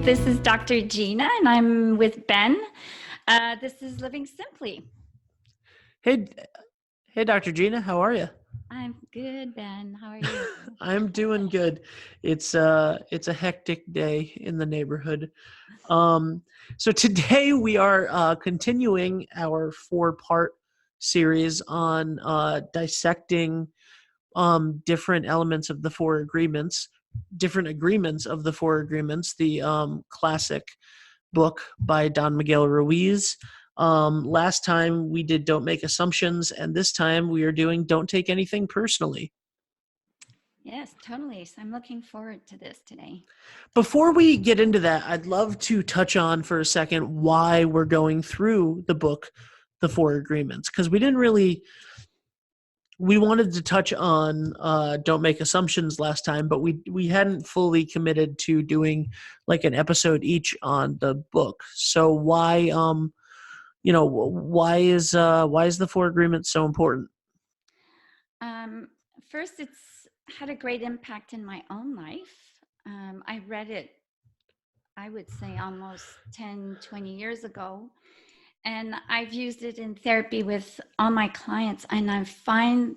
This is Dr. Gina, and I'm with Ben. This is Living Simply. Hey, Dr. Gina, how are you? I'm good, Ben. How are you? I'm doing good. It's a hectic day in the neighborhood. So today we are continuing our 4-part series on dissecting different elements of the four agreements, different agreements of the four agreements, the classic book by Don Miguel Ruiz. Last time we did Don't Make Assumptions, and this time we are doing Don't Take Anything Personally. Yes, totally. So I'm looking forward to this today. Before we get into that, I'd love to touch on for a second why we're going through the book, The Four Agreements, because we wanted to touch on Don't Make Assumptions last time, but we hadn't fully committed to doing like an episode each on the book. So why why is the Four Agreements so important? First, it's had a great impact in my own life. I read it, I would say, almost 10, 20 years ago. And I've used it in therapy with all my clients, and I find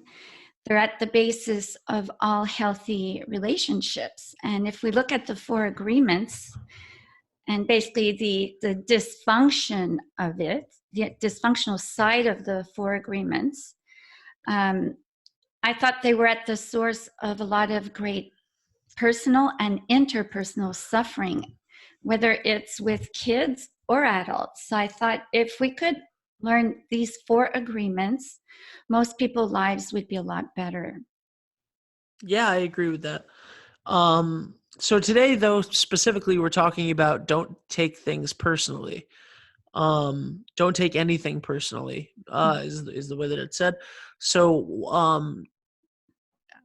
they're at the basis of all healthy relationships. And if we look at the four agreements and basically the dysfunction of it, the dysfunctional side of the four agreements, I thought they were at the source of a lot of great personal and interpersonal suffering, whether it's with kids or adults. So I thought if we could learn these four agreements, most people's lives would be a lot better. Yeah, I agree with that. So today, though, specifically, we're talking about don't take things personally. Don't take anything personally, is the way that it's said. So,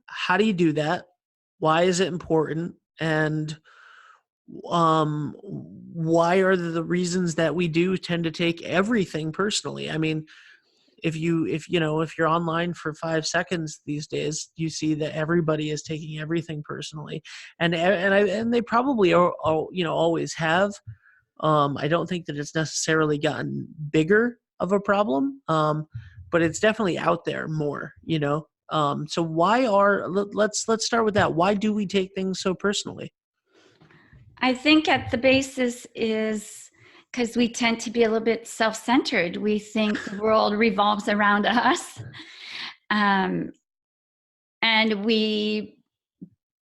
how do you do that? Why is it important? And why are the reasons that we do tend to take everything personally? I mean, if you're online for 5 seconds these days, you see that everybody is taking everything personally, and they probably are always have. I don't think that it's necessarily gotten bigger of a problem, but it's definitely out there more. So let's start with that. Why do we take things so personally? I think at the basis is because we tend to be a little bit self-centered. We think the world revolves around us. And we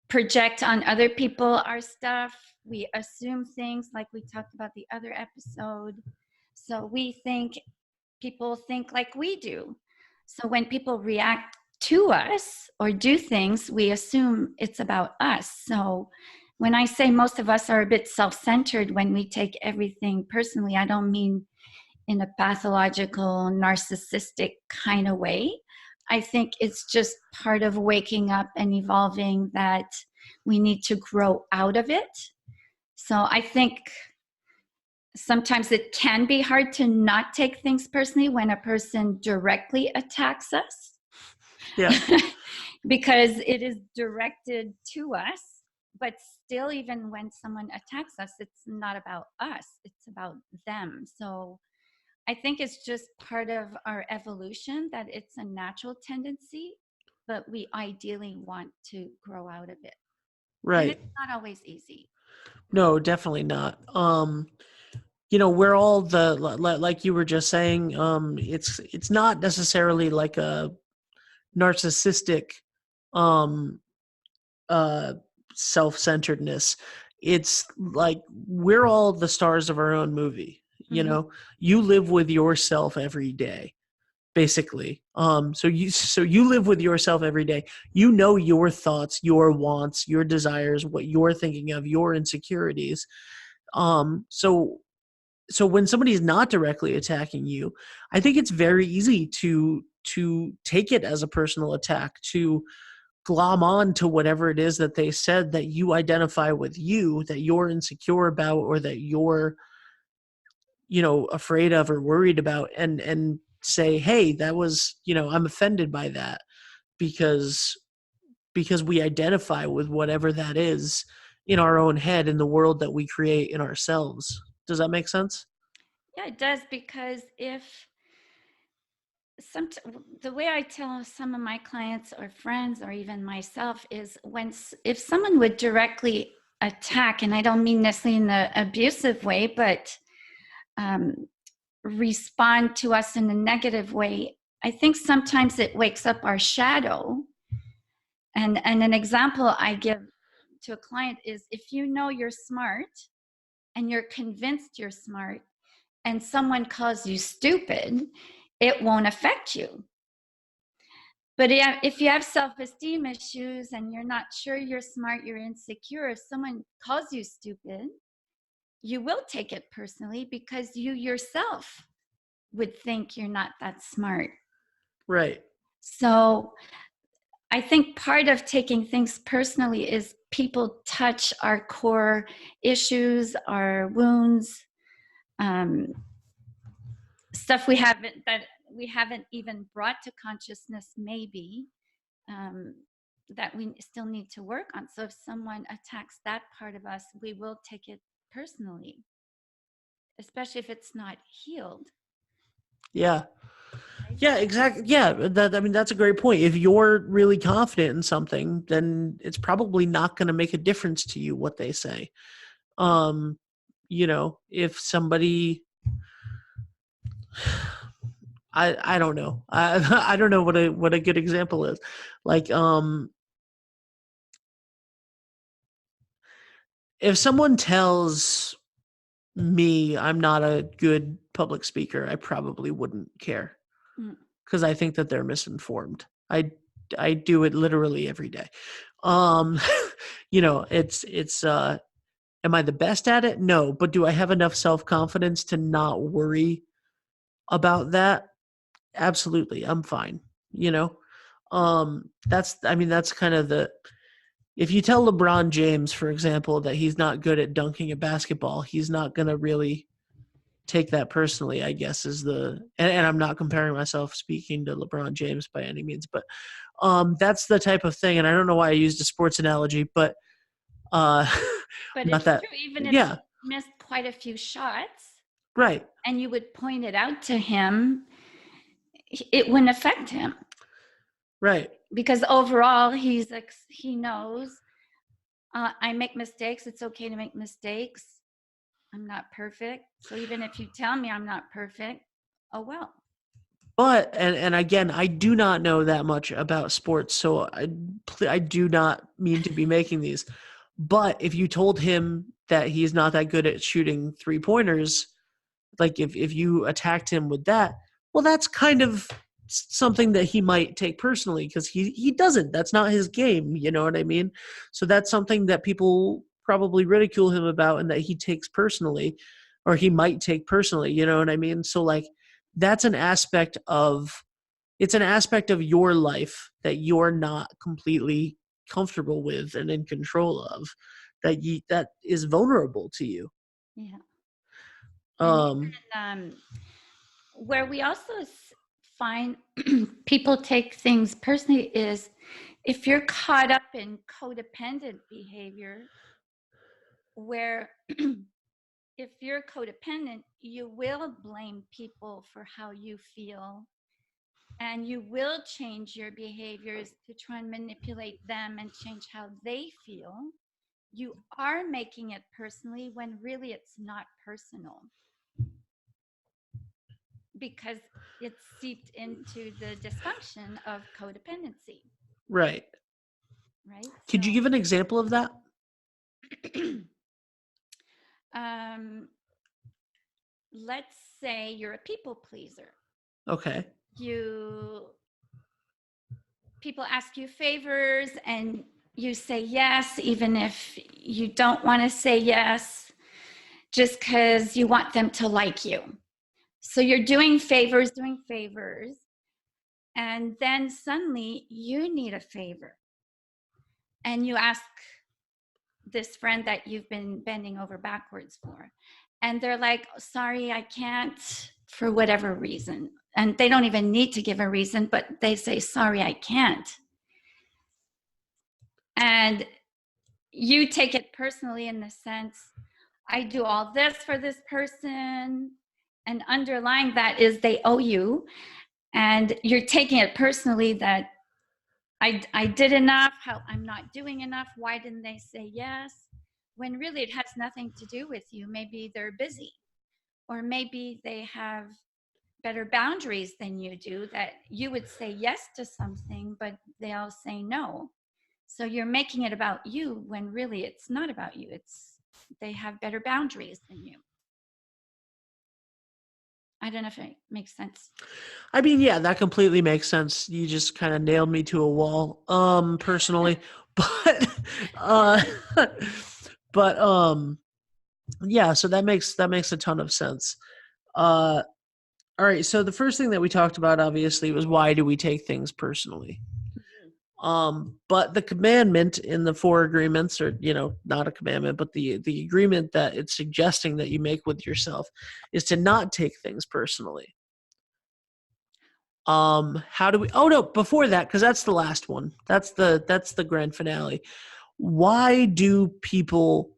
project on other people our stuff. We assume things like we talked about the other episode. So we think people think like we do. So when people react to us or do things, we assume it's about us. So when I say most of us are a bit self-centered when we take everything personally, I don't mean in a pathological, narcissistic kind of way. I think it's just part of waking up and evolving that we need to grow out of it. So I think sometimes it can be hard to not take things personally when a person directly attacks us. Yeah. Because it is directed to us, but still, even when someone attacks us, it's not about us, it's about them. So I think it's just part of our evolution that it's a natural tendency, but we ideally want to grow out of it. Right. And it's not always easy. No, definitely not. We're all like you were just saying, it's not necessarily like a narcissistic self-centeredness. It's like we're all the stars of our own movie. Mm-hmm. You live with yourself every day, basically. So you live with yourself every day. You know your thoughts, your wants, your desires, what you're thinking of, your insecurities. So when somebody's not directly attacking you, I think it's very easy to take it as a personal attack, to glom on to whatever it is that they said that you identify with, you that you're insecure about, or that you're afraid of or worried about, and say, hey, that was, I'm offended by that, because we identify with whatever that is, in our own head in the world that we create in ourselves. Does that make sense? Yeah, it does, because if some the way I tell some of my clients or friends or even myself is if someone would directly attack, and I don't mean necessarily in an abusive way, but um, respond to us in a negative way, I think sometimes it wakes up our shadow. And an example I give to a client is, if you know you're smart and you're convinced you're smart and someone calls you stupid, it won't affect you. But if you have self-esteem issues and you're not sure you're smart, you're insecure, if someone calls you stupid, you will take it personally because you yourself would think you're not that smart. Right. So I think part of taking things personally is people touch our core issues, our wounds, um, stuff we haven't even brought to consciousness, maybe, um, that we still need to work on. So if someone attacks that part of us, we will take it personally, especially if it's not healed. Yeah. Right? Yeah, exactly. Yeah, I mean, that's a great point. If you're really confident in something, then it's probably not going to make a difference to you what they say. Um, if somebody, I don't know. I don't know what a good example is. Like, if someone tells me I'm not a good public speaker, I probably wouldn't care Mm. because I think that they're misinformed. I do it literally every day. Um, it's am I the best at it? No, but do I have enough self-confidence to not worry about that? Absolutely. I'm fine, you know. That's kind of the if you tell LeBron James, for example, that he's not good at dunking a basketball, he's not going to really take that personally, I guess, and I'm not comparing myself speaking to LeBron James by any means, but that's the type of thing. And I don't know why I used a sports analogy, but uh, But not it's that, true, even if yeah, he missed quite a few shots right, and you would point it out to him, it wouldn't affect him, right. because overall he knows, I make mistakes. It's okay to make mistakes. I'm not perfect. So even if you tell me I'm not perfect, oh well. But and again, I do not know that much about sports, so I do not mean to be making these. But if you told him that he's not that good at shooting 3-pointers, like if you attacked him with that, well, that's kind of something that he might take personally because he doesn't. That's not his game. You know what I mean? So that's something that people probably ridicule him about and that he takes personally, or he might take personally. You know what I mean? So like that's an aspect of your life that you're not completely comfortable with and in control of that is vulnerable to you. Yeah. And Um, even where we also find people take things personally is if you're caught up in codependent behavior, where if you're codependent, you will blame people for how you feel, and you will change your behaviors to try and manipulate them and change how they feel. You are making it personally when really it's not personal, because it's seeped into the dysfunction of codependency, right. right? Could you give an example of that? So um, let's say you're a people pleaser. Okay. You People ask you favors and you say yes, even if you don't want to say yes, just because you want them to like you. So you're doing favors, and then suddenly you need a favor. And you ask this friend that you've been bending over backwards for. And they're like, sorry, I can't, for whatever reason. And they don't even need to give a reason, but they say, sorry, I can't. And you take it personally in the sense, I do all this for this person, and underlying that is they owe you, and you're taking it personally that I did enough, how I'm not doing enough, why didn't they say yes? When really it has nothing to do with you. Maybe they're busy, or maybe they have better boundaries than you do, that you would say yes to something, but they'll say no. So you're making it about you when really it's not about you. It's they have better boundaries than you. I don't know if it makes sense. I mean, yeah, that completely makes sense. You just kind of nailed me to a wall, personally, but, uh, but, yeah, so that makes a ton of sense. Uh, all right. So the first thing that we talked about, obviously, was why do we take things personally? But the commandment in the four agreements, or not a commandment, but the agreement that it's suggesting that you make with yourself, is to not take things personally. How do we? Oh no, before that, because that's the last one. That's the grand finale. Why do people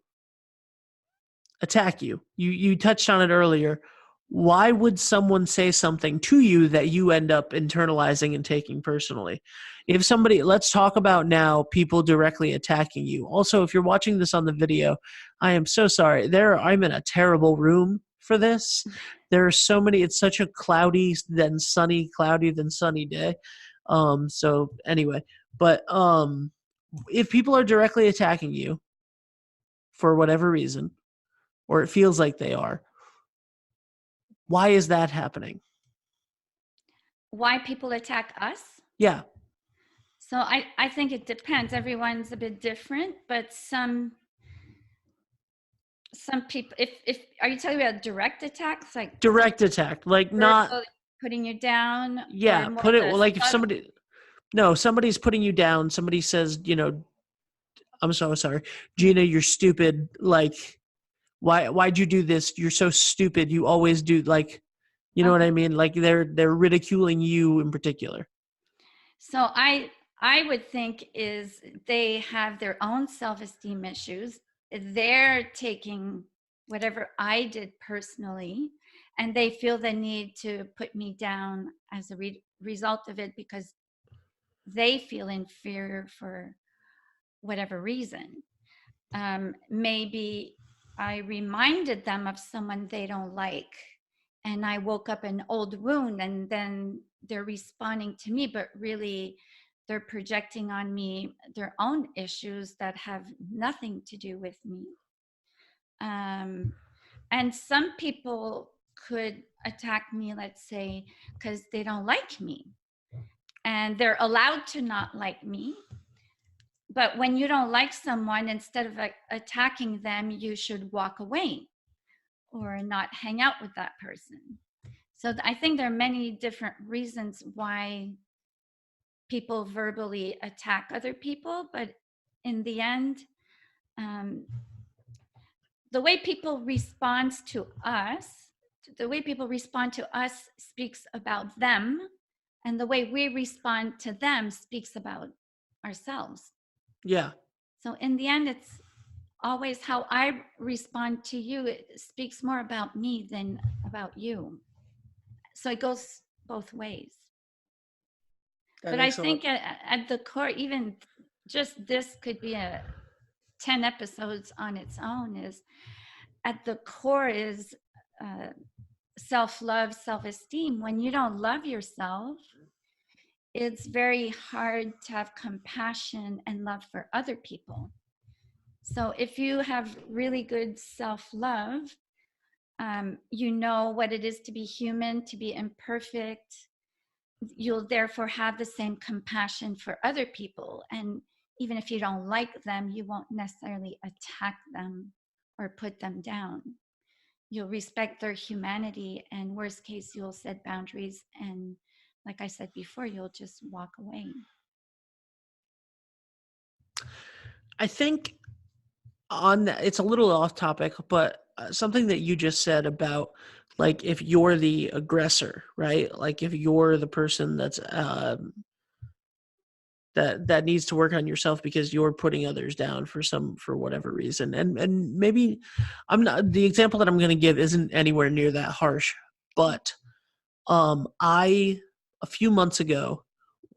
attack you? You touched on it earlier. Why would someone say something to you that you end up internalizing and taking personally? If somebody, let's talk about now people directly attacking you. Also, if you're watching this on the video, I am so sorry. I'm in a terrible room for this. There are so many. It's such a cloudy then sunny, cloudy then sunny day. So anyway, but if people are directly attacking you for whatever reason, or it feels like they are, why is that happening? Why people attack us? Yeah. So I think it depends. Everyone's a bit different, but some people, if are you talking about direct attacks, like Direct attack. Like, not, verbally putting you down, or yeah, more put it the like if subtle? somebody, no, somebody's putting you down, somebody says, I'm so sorry, Gina, you're stupid. Like, why'd you do this? You're so stupid. You always do, like, you know what I Okay. mean? Like, they're ridiculing you in particular. So I would think is they have their own self-esteem issues. They're taking whatever I did personally, and they feel the need to put me down as a result of it, because they feel inferior for whatever reason. Maybe I reminded them of someone they don't like, and I woke up an old wound, and then they're responding to me, but really they're projecting on me their own issues that have nothing to do with me. Um, and some people could attack me, let's say, because they don't like me, and they're allowed to not like me. But when you don't like someone, instead of attacking them, you should walk away or not hang out with that person. So I think there are many different reasons why people verbally attack other people, but in the end, um, the way people respond to us, the way people respond to us speaks about them, and the way we respond to them speaks about ourselves. Yeah. So in the end, it's always how I respond to you. It speaks more about me than about you. So it goes both ways. That But I makes a lot. think at the core, even just this could be a 10 episodes on its own, is at the core is uh, self-love, self-esteem. When you don't love yourself, it's very hard to have compassion and love for other people. So if you have really good self-love, you know what it is to be human, to be imperfect. You'll therefore have the same compassion for other people. And even if you don't like them, you won't necessarily attack them or put them down. You'll respect their humanity, and worst case, you'll set boundaries. And like I said before, you'll just walk away. I think on that, it's a little off topic, but something that you just said about, like, if you're the aggressor, right? Like, if you're the person that's that needs to work on yourself because you're putting others down for whatever reason. And maybe I'm not, the example that I'm going to give isn't anywhere near that harsh, but I a few months ago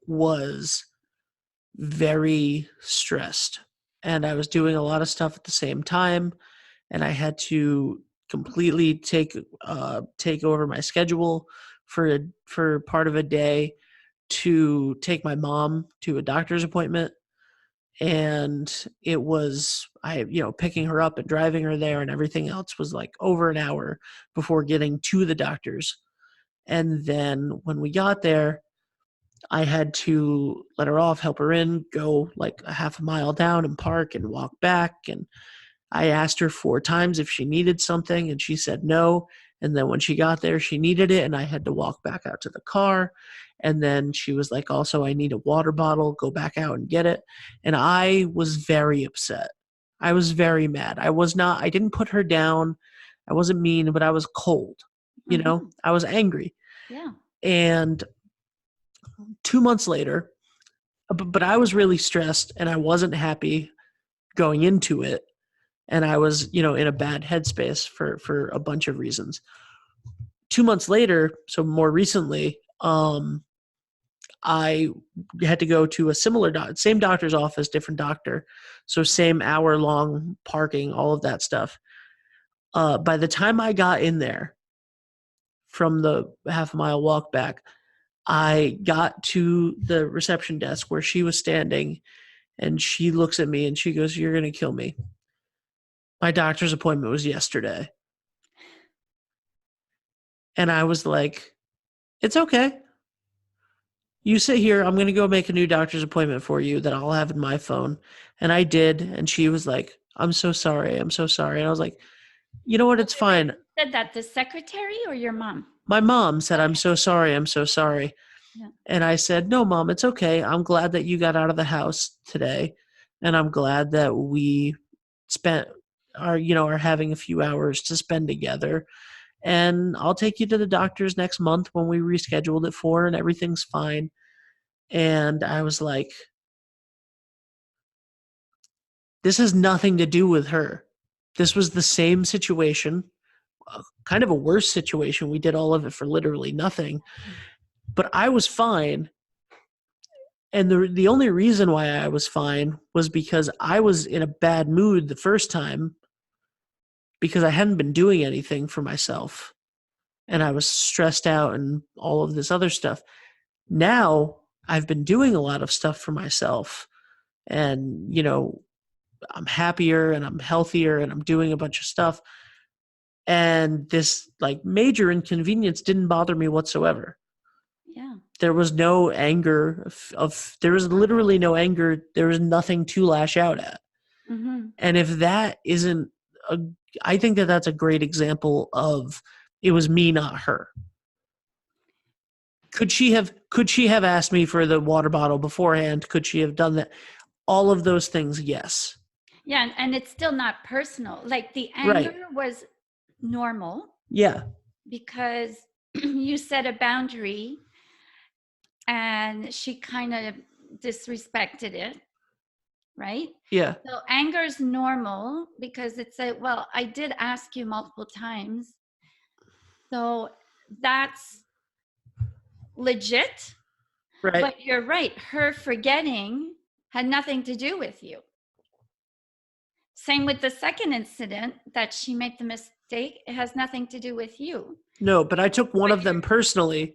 was very stressed, and I was doing a lot of stuff at the same time, and I had to completely take over my schedule for part of a day to take my mom to a doctor's appointment. And it was, picking her up and driving her there, and everything else was like over an hour before getting to the doctor's. And then when we got there, I had to let her off, help her in, go like a half a mile down and park and walk back. And I asked her 4 times if she needed something, and she said no. And then when she got there, she needed it, and I had to walk back out to the car. And then she was like, also, I need a water bottle, go back out and get it. And I was very upset. I was very mad. I didn't put her down. I wasn't mean, but I was cold. Mm-hmm. I was angry. Yeah. And 2 months later, but I was really stressed and I wasn't happy going into it. And I was, in a bad headspace for a bunch of reasons. 2 months later, so more recently, I had to go to a same doctor's office, different doctor, so same hour-long parking, all of that stuff. By the time I got in there from the half-mile walk back, I got to the reception desk where she was standing, and she looks at me and she goes, "You're going to kill me. My doctor's appointment was yesterday." And I was like, "It's okay. You sit here. I'm going to go make a new doctor's appointment for you that I'll have in my phone." And I did. And she was like, "I'm so sorry. I'm so sorry." And I was like, "You know what? It's fine." Said that the secretary or your mom? My mom said, "I'm Okay. so sorry. I'm so sorry." Yeah. And I said, "No, Mom, it's okay. I'm glad that you got out of the house today. And I'm glad that we spent are having a few hours to spend together. And I'll take you to the doctor's next month when we rescheduled it for, and everything's fine." And I was like, this has nothing to do with her. This was the same situation, kind of a worse situation. We did all of it for literally nothing, but I was fine. And the only reason why I was fine was because I was in a bad mood the first time because I hadn't been doing anything for myself and I was stressed out and all of this other stuff. Now I've been doing a lot of stuff for myself, and I'm happier and I'm healthier and I'm doing a bunch of stuff. And this like major inconvenience didn't bother me whatsoever. Yeah. There was no anger there was literally no anger. There was nothing to lash out at. Mm-hmm. And if that isn't a, I think that that's a great example of it was me, not her. Could she have asked me for the water bottle beforehand? Could she have done that? All of those things, yes. Yeah. And it's still not personal. Like the Right. anger was normal Yeah. because you set a boundary and she kind of disrespected it, right? Yeah. So anger is normal because it's a, well, I did ask you multiple times. So that's legit. Right. But you're right. Her forgetting had nothing to do with you. Same with the second incident that she made the mistake. It has nothing to do with you. No, but I took one But of them personally.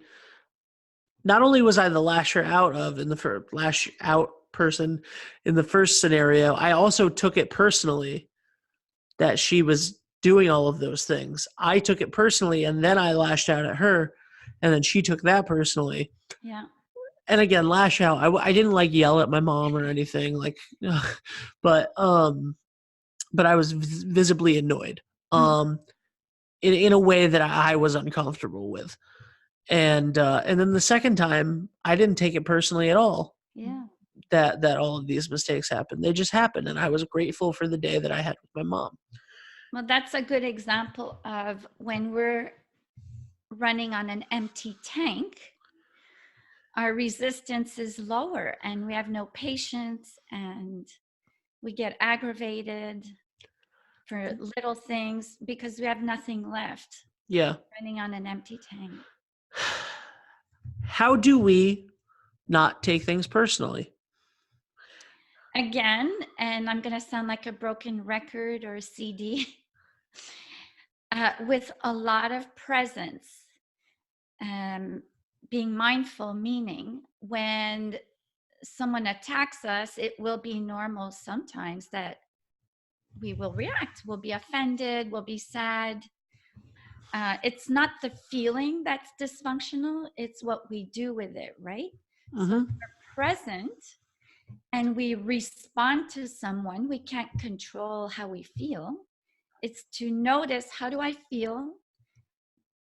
Not only was I the lash out person in the first scenario, I also took it personally that she was doing all of those things. I took it personally, and then I lashed out at her, and then she took that personally. yeah. And again, lash out. I didn't like yell at my mom or anything, like, but I was visibly annoyed, Mhm. in a way that I was uncomfortable with. And then the second time, I didn't take it personally at all. Yeah. That all of these mistakes happened. They just happened, and I was grateful for the day that I had with my mom. Well, that's a good example of when we're running on an empty tank. our resistance is lower and we have no patience and we get aggravated for little things because we have nothing left, Yeah. running on an empty tank. How do we not take things personally? Again, and I'm going to sound like a broken record or a CD, with a lot of presence, um, being mindful, meaning when someone attacks us, it will be normal sometimes that we will react, we'll be offended, we'll be sad. It's not the feeling that's dysfunctional, it's what we do with it, right? So if Mm-hmm. we're present and we respond to someone, we can't control how we feel. It's to notice, how do I feel?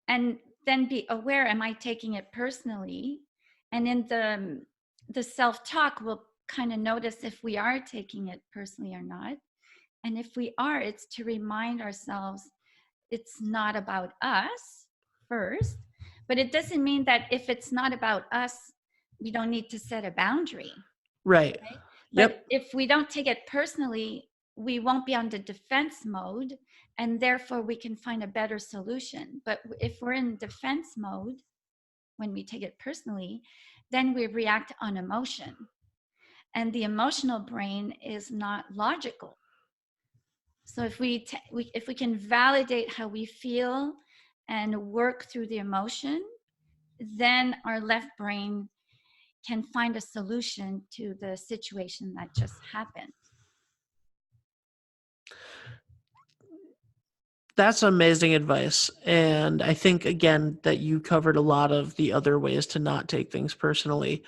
And then be aware, am I taking it personally? And in the self-talk, we'll kind of notice if we are taking it personally or not. And if we are, it's to remind ourselves it's not about us first, but it doesn't mean that if it's not about us, we don't need to set a boundary, Right. right? But Yep. if we don't take it personally, we won't be on the defense mode, and therefore we can find a better solution. But if we're in defense mode when we take it personally, then we react on emotion. And the emotional brain is not logical. So if if we can validate how we feel and work through the emotion, then our left brain can find a solution to the situation that just happened. That's amazing advice. And I think, again, that you covered a lot of the other ways to not take things personally,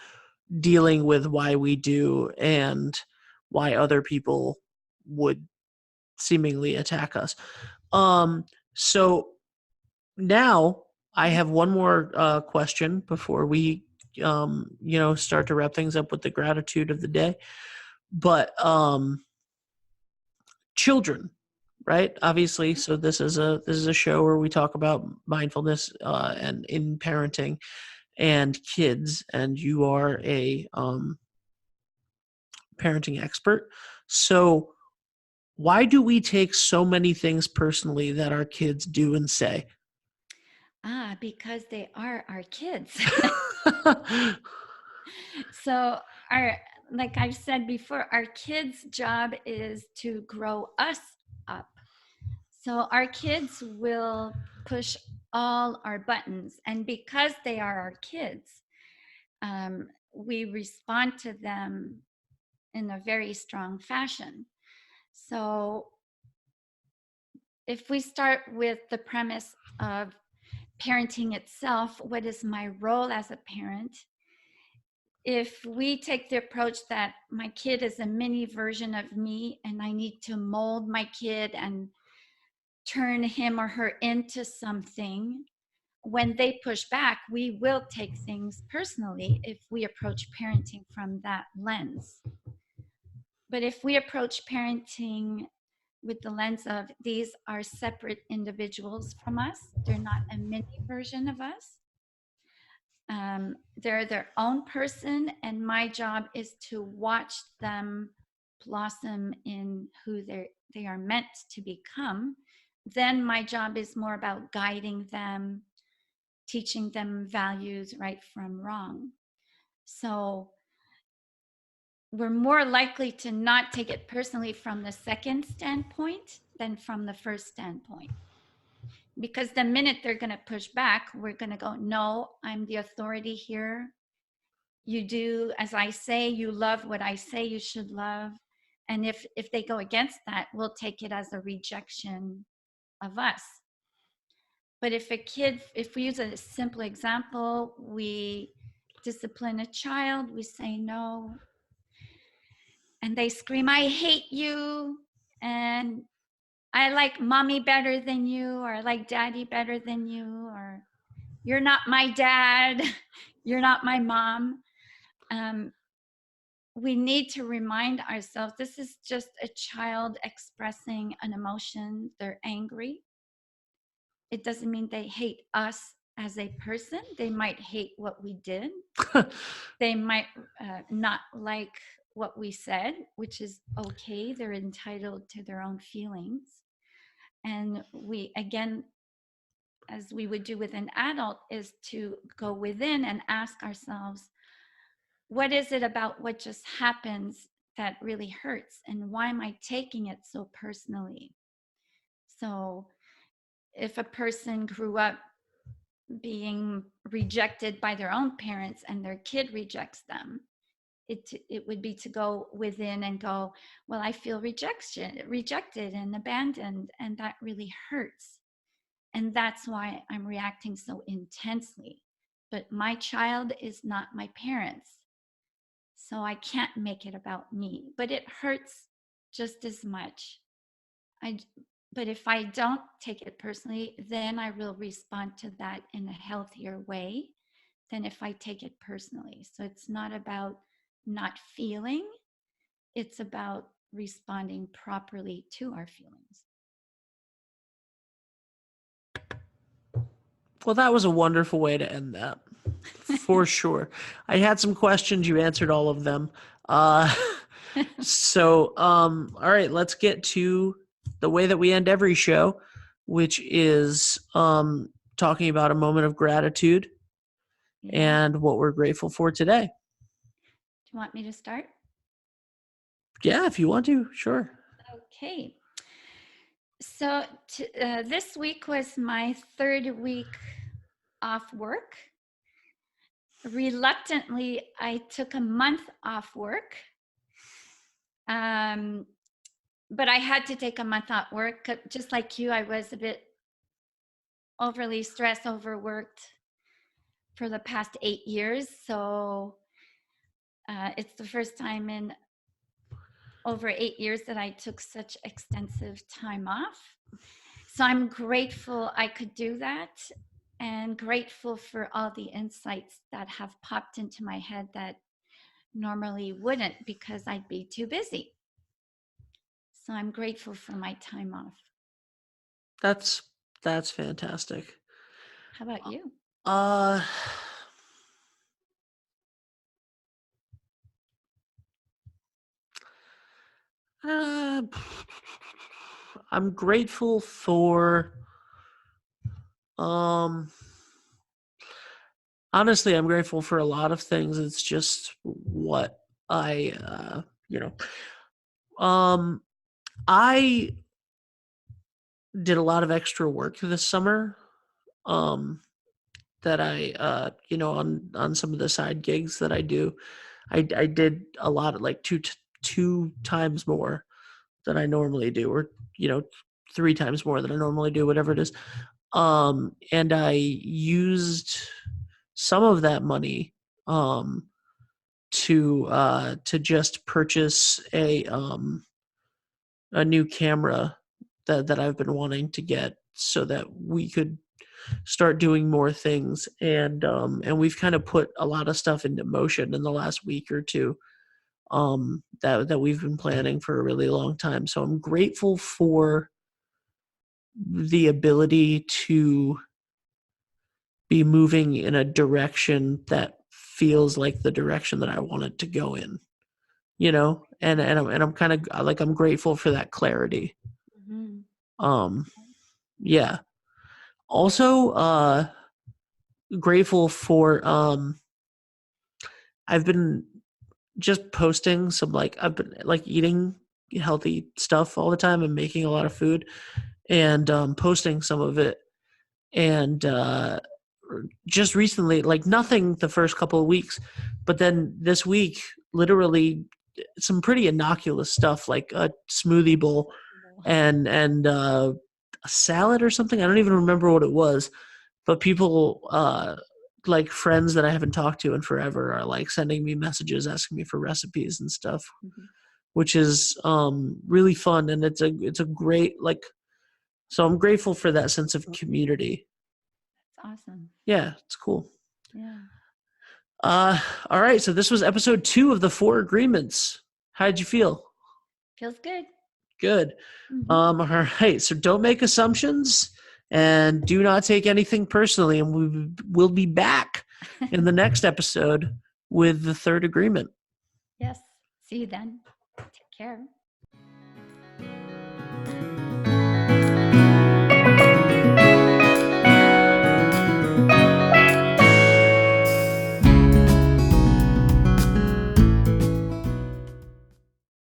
dealing with why we do and why other people would seemingly attack us. So now I have one more question before we, start to wrap things up with the gratitude of the day. But children, right? Obviously, so this is a show where we talk about mindfulness and in parenting and kids, and you are a parenting expert. So why do we take so many things personally that our kids do and say? Because they are our kids. So our, like I've said before, our kids' job is to grow us up. So our kids will push all our buttons, and because they are our kids, we respond to them in a very strong fashion. So if we start with the premise of parenting itself, what is my role as a parent? If we take the approach that my kid is a mini version of me and I need to mold my kid and turn him or her into something, when they push back, we will take things personally if we approach parenting from that lens. But if we approach parenting with the lens of these are separate individuals from us, they're not a mini version of us, they're their own person, and my job is to watch them blossom in who they are meant to become. Then my job is more about guiding them, teaching them values, right from wrong. So we're more likely to not take it personally from the second standpoint than from the first standpoint. Because the minute they're going to push back, we're going to go, no, I'm the authority here. You do as I say, you love what I say you should love. And if they go against that, we'll take it as a rejection of us. But if we use a simple example, we discipline a child, we say no, and they scream, I hate you, and I like mommy better than you, or I like daddy better than you, or you're not my dad, you're not my mom. We need to remind ourselves this is just a child expressing an emotion. They're angry. It doesn't mean they hate us as a person. They might hate what we did. They might not like what we said, which is okay. They're entitled to their own feelings. And we, again, as we would do with an adult, is to go within and ask ourselves, what is it about what just happens that really hurts? And why am I taking it so personally? So if a person grew up being rejected by their own parents and their kid rejects them, it would be to go within and go, well, I feel rejected and abandoned, and that really hurts. And that's why I'm reacting so intensely. But my child is not my parents. So I can't make it about me, but it hurts just as much. I, but if I don't take it personally, then I will respond to that in a healthier way than if I take it personally. So it's not about not feeling, it's about responding properly to our feelings. Well, that was a wonderful way to end that, for sure. I had some questions. You answered all of them. All right, let's get to the way that we end every show, which is talking about a moment of gratitude and what we're grateful for today. Do you want me to start? Yeah, if you want to, sure. Okay. So this week was my third week off work. Reluctantly, I took a month off work. But I had to take a month off work. Just like you, I was a bit overly stressed, overworked for the past 8 years. So it's the first time in over 8 years that I took such extensive time off. So I'm grateful I could do that, and grateful for all the insights that have popped into my head that normally wouldn't, because I'd be too busy. So I'm grateful for my time off. That's fantastic. How about you? I'm grateful for honestly, I'm grateful for a lot of things. It's just what I I did a lot of extra work this summer that I on some of the side gigs that I do. I did a lot of like two times more than I normally do, or 3 times more than I normally do, whatever it is. And I used some of that money to just purchase a new camera that I've been wanting to get, so that we could start doing more things. And we've kind of put a lot of stuff into motion in the last week or two that we've been planning for a really long time. So I'm grateful for the ability to be moving in a direction that feels like the direction that I want it to go in, and I'm kind of like, I'm grateful for that clarity. Yeah. Also, grateful for I've been just posting some, like, I've been like eating healthy stuff all the time and making a lot of food, and posting some of it. And just recently, like, nothing the first couple of weeks, but then this week, literally some pretty innocuous stuff, like a smoothie bowl and a salad or something. I don't even remember what it was, but people like friends that I haven't talked to in forever are like sending me messages asking me for recipes and stuff, which is really fun. And it's a great, like, so I'm grateful for that sense of community. That's awesome. Yeah, it's cool. Yeah. All right. So this was episode 2 of the 4 agreements. How did you feel? Feels good. Good. All right. So don't make assumptions. And do not take anything personally. And we'll be back in the next episode with the third agreement. Yes. See you then. Take care.